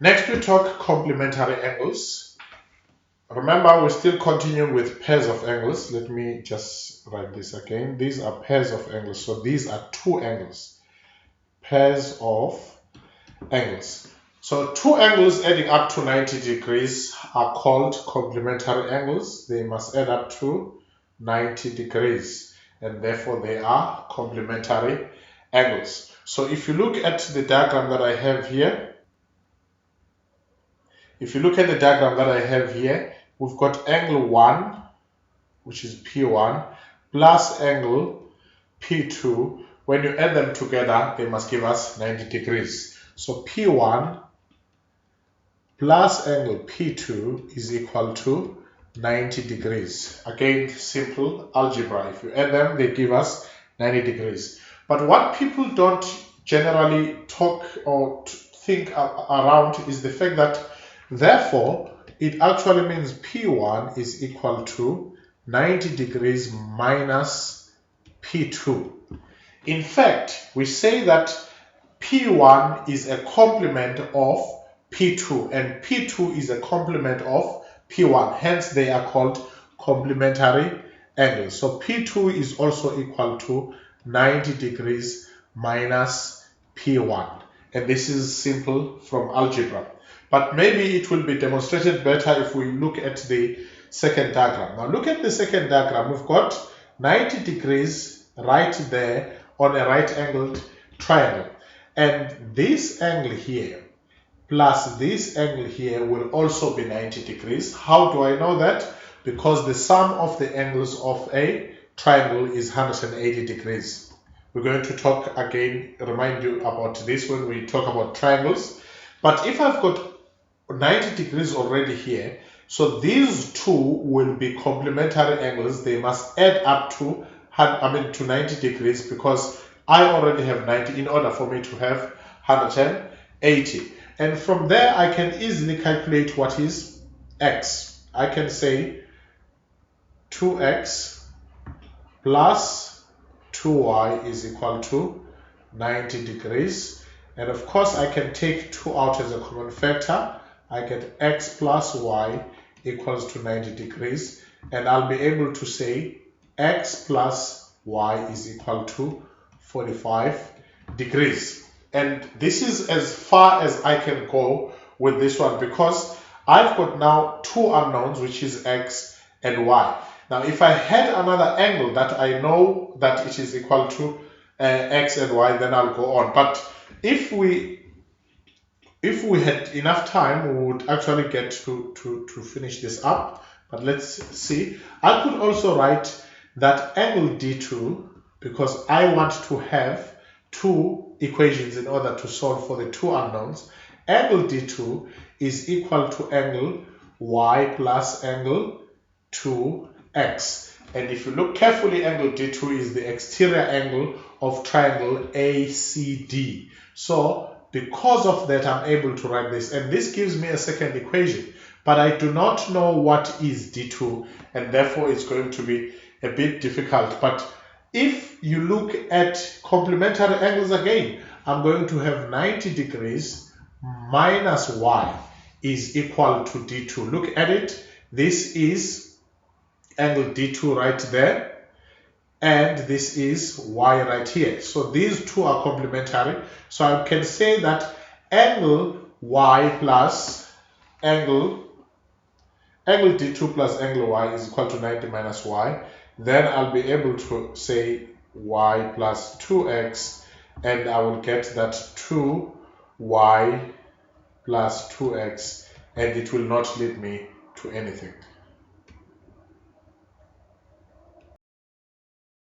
Next we talk complementary angles. Remember, we're still continuing with pairs of angles. Let me just write this again. These are pairs of angles. So these are two angles. Pairs of angles. So two angles adding up to 90 degrees are called complementary angles. They must add up to 90 degrees, and therefore they are complementary angles. So if you look at the diagram that I have here, we've got angle 1, which is P1, plus angle P2. When you add them together, they must give us 90 degrees. So P1 plus angle P2 is equal to 90 degrees. Again, simple algebra. If you add them, they give us 90 degrees. But what people don't generally talk or think around is the fact that, therefore, it actually means P1 is equal to 90 degrees minus P2. In fact, we say that P1 is a complement of P2 and P2 is a complement of P1. Hence, they are called complementary angles. So P2 is also equal to 90 degrees minus P1. And this is simple from algebra. But maybe it will be demonstrated better if we look at the second diagram. Now look at the second diagram. We've got 90 degrees right there on a right-angled triangle. And this angle here plus this angle here will also be 90 degrees. How do I know that? Because the sum of the angles of a triangle is 180 degrees. We're going to talk again, remind you about this when we talk about triangles. But if I've got 90 degrees already here, so these two will be complementary angles. They must add up to 90 degrees because I already have 90 in order for me to have 180. And from there, I can easily calculate what is x. I can say 2x plus 2y is equal to 90 degrees. And of course, I can take 2 out as a common factor. I get x plus y equals to 90 degrees. And I'll be able to say x plus y is equal to 45 degrees. And this is as far as I can go with this one because I've got now two unknowns, which is x and y. Now, if I had another angle that I know that it is equal to x and y, then I'll go on. But if we had enough time, we would actually get to finish this up. But let's see. I could also write that angle D2, because I want to have two equations in order to solve for the two unknowns. Angle D2 is equal to angle y plus angle 2x. And if you look carefully, angle D2 is the exterior angle of triangle ACD. So because of that, I'm able to write this. And this gives me a second equation. But I do not know what is D2. And therefore, it's going to be a bit difficult. But if you look at complementary angles again, I'm going to have 90 degrees minus y is equal to D2. Look at it. This is angle D2 right there. And this is y right here. So these two are complementary. So I can say that angle y plus angle D2 plus angle y is equal to 90 minus y. Then I'll be able to say y plus 2x, and I will get that 2y plus 2x, and it will not lead me to anything.